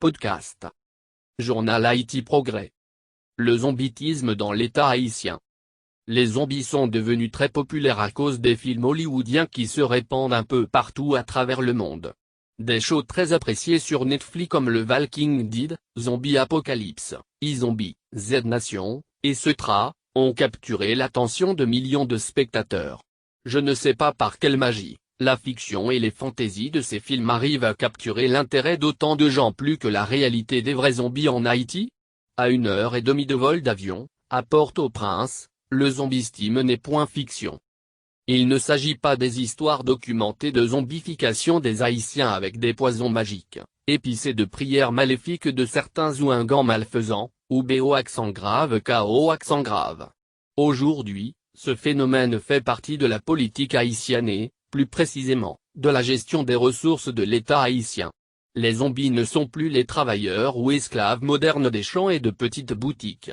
Podcast. Journal Haïti Progrès. Le zombitisme dans l'État haïtien. Les zombies sont devenus très populaires à cause des films hollywoodiens qui se répandent un peu partout à travers le monde. Des shows très appréciés sur Netflix comme le Walking Dead, Zombie Apocalypse, iZombie, Z Nation, etc., ont capturé l'attention de millions de spectateurs. Je ne sais pas par quelle magie, la fiction et les fantaisies de ces films arrivent à capturer l'intérêt d'autant de gens plus que la réalité des vrais zombies en Haïti. À 1h30 de vol d'avion, à Port-au-Prince, le zombisme n'est point fiction. Il ne s'agit pas des histoires documentées de zombification des Haïtiens avec des poisons magiques, épicés de prières maléfiques de certains ou un gant malfaisant, ou BO accent grave KO accent grave. Aujourd'hui, ce phénomène fait partie de la politique haïtienne et, plus précisément, de la gestion des ressources de l'État haïtien. Les zombies ne sont plus les travailleurs ou esclaves modernes des champs et de petites boutiques.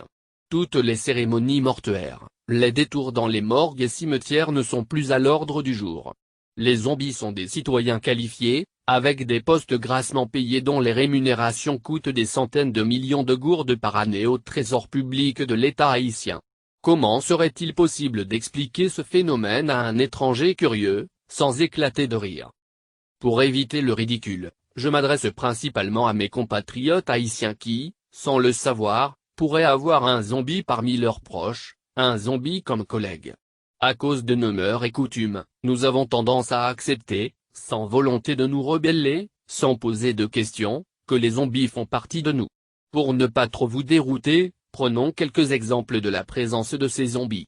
Toutes les cérémonies mortuaires, les détours dans les morgues et cimetières ne sont plus à l'ordre du jour. Les zombies sont des citoyens qualifiés, avec des postes grassement payés dont les rémunérations coûtent des centaines de millions de gourdes par année au trésor public de l'État haïtien. Comment serait-il possible d'expliquer ce phénomène à un étranger curieux, sans éclater de rire? Pour éviter le ridicule, je m'adresse principalement à mes compatriotes haïtiens qui, sans le savoir, pourraient avoir un zombie parmi leurs proches, un zombie comme collègue. À cause de nos mœurs et coutumes, nous avons tendance à accepter, sans volonté de nous rebeller, sans poser de questions, que les zombies font partie de nous. Pour ne pas trop vous dérouter, prenons quelques exemples de la présence de ces zombies.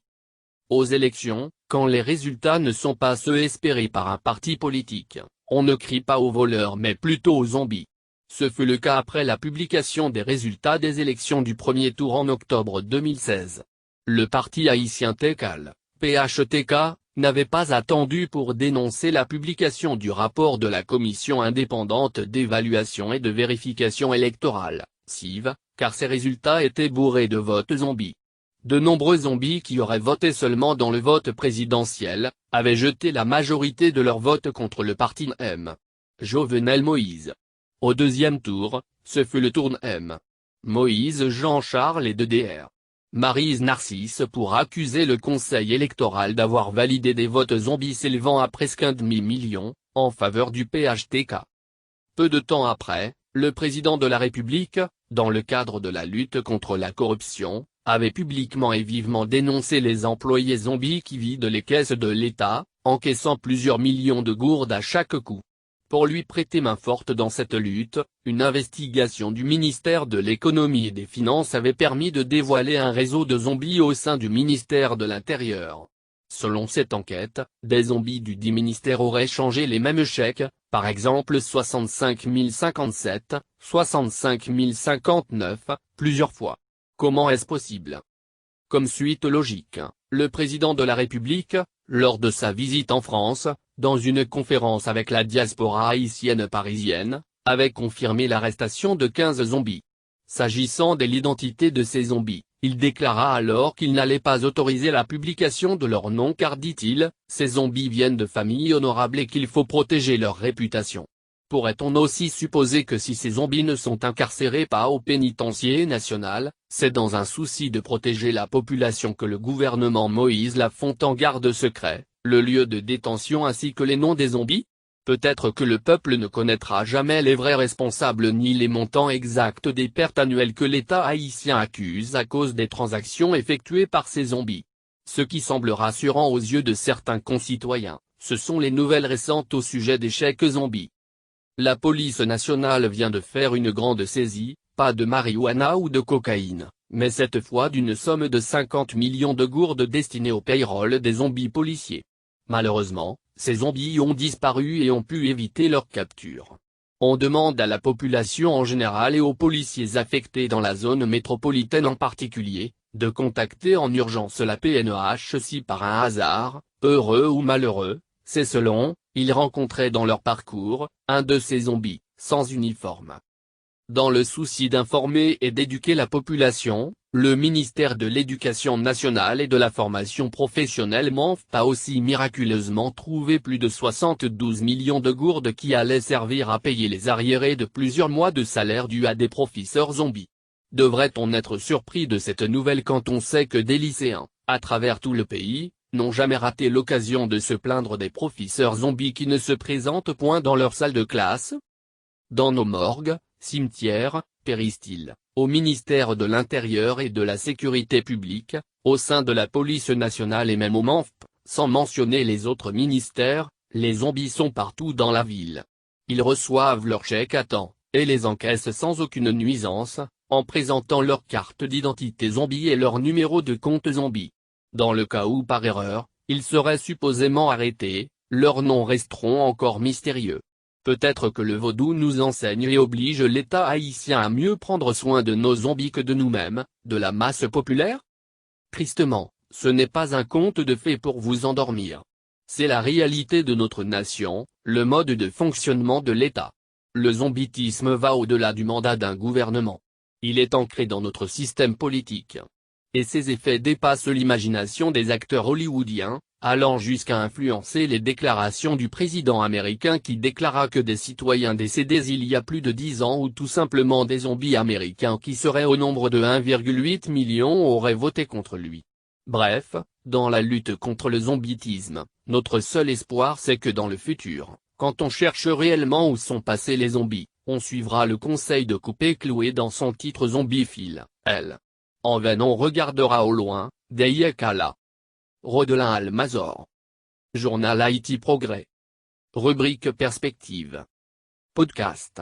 Aux élections, quand les résultats ne sont pas ceux espérés par un parti politique, on ne crie pas aux voleurs mais plutôt aux zombies. Ce fut le cas après la publication des résultats des élections du premier tour en octobre 2016. Le parti haïtien TECAL, PHTK, n'avait pas attendu pour dénoncer la publication du rapport de la Commission indépendante d'évaluation et de vérification électorale, CIV, car ces résultats étaient bourrés de votes zombies. De nombreux zombies qui auraient voté seulement dans le vote présidentiel, avaient jeté la majorité de leur vote contre le parti M. Jovenel Moïse. Au deuxième tour, ce fut le tour M. Moïse Jean-Charles et de Dr. Maryse Narcisse pour accuser le Conseil électoral d'avoir validé des votes zombies s'élevant à presque 1,5 million, en faveur du PHTK. Peu de temps après, le président de la République, dans le cadre de la lutte contre la corruption, avait publiquement et vivement dénoncé les employés zombies qui vident les caisses de l'État, encaissant plusieurs millions de gourdes à chaque coup. Pour lui prêter main forte dans cette lutte, une investigation du ministère de l'Économie et des Finances avait permis de dévoiler un réseau de zombies au sein du ministère de l'Intérieur. Selon cette enquête, des zombies du dit ministère auraient changé les mêmes chèques, par exemple 65 057, 65 059, plusieurs fois. Comment est-ce possible? Comme suite logique, le président de la République, lors de sa visite en France, dans une conférence avec la diaspora haïtienne parisienne, avait confirmé l'arrestation de 15 zombies. S'agissant de l'identité de ces zombies, il déclara alors qu'il n'allait pas autoriser la publication de leur nom car dit-il, ces zombies viennent de familles honorables et qu'il faut protéger leur réputation. Pourrait-on aussi supposer que si ces zombies ne sont incarcérés pas au pénitencier national, c'est dans un souci de protéger la population que le gouvernement Moïse Lafont en garde secret, le lieu de détention ainsi que les noms des zombies? Peut-être que le peuple ne connaîtra jamais les vrais responsables ni les montants exacts des pertes annuelles que l'État haïtien accuse à cause des transactions effectuées par ces zombies. Ce qui semble rassurant aux yeux de certains concitoyens, ce sont les nouvelles récentes au sujet des chèques zombies. La police nationale vient de faire une grande saisie, pas de marijuana ou de cocaïne, mais cette fois d'une somme de 50 millions de gourdes destinées au payroll des zombies policiers. Malheureusement, ces zombies ont disparu et ont pu éviter leur capture. On demande à la population en général et aux policiers affectés dans la zone métropolitaine en particulier, de contacter en urgence la PNH si par un hasard, heureux ou malheureux, c'est selon, ils rencontraient dans leur parcours, un de ces zombies, sans uniforme. Dans le souci d'informer et d'éduquer la population, le ministère de l'Éducation nationale et de la formation professionnelle MONF a aussi miraculeusement trouvé plus de 72 millions de gourdes qui allaient servir à payer les arriérés de plusieurs mois de salaire dus à des professeurs zombies. Devrait-on être surpris de cette nouvelle quand on sait que des lycéens, à travers tout le pays, n'ont jamais raté l'occasion de se plaindre des professeurs zombies qui ne se présentent point dans leur salle de classe? Dans nos morgues, cimetières, péristyles, au ministère de l'Intérieur et de la Sécurité publique, au sein de la police nationale et même au MONF, sans mentionner les autres ministères, les zombies sont partout dans la ville. Ils reçoivent leur chèque à temps, et les encaissent sans aucune nuisance, en présentant leur carte d'identité zombie et leur numéro de compte zombie. Dans le cas où par erreur, ils seraient supposément arrêtés, leurs noms resteront encore mystérieux. Peut-être que le vaudou nous enseigne et oblige l'État haïtien à mieux prendre soin de nos zombies que de nous-mêmes, de la masse populaire? Tristement, ce n'est pas un conte de fées pour vous endormir. C'est la réalité de notre nation, le mode de fonctionnement de l'État. Le zombitisme va au-delà du mandat d'un gouvernement. Il est ancré dans notre système politique. Et ses effets dépassent l'imagination des acteurs hollywoodiens, allant jusqu'à influencer les déclarations du président américain qui déclara que des citoyens décédés il y a plus de 10 ans ou tout simplement des zombies américains qui seraient au nombre de 1,8 million auraient voté contre lui. Bref, dans la lutte contre le zombitisme, notre seul espoir c'est que dans le futur, quand on cherche réellement où sont passés les zombies, on suivra le conseil de Coupé cloué dans son titre Zombiephile, elle. En vain on regardera au loin, Deyekala. Rodelin Almazor. Journal Haïti Progrès. Rubrique Perspective. Podcast.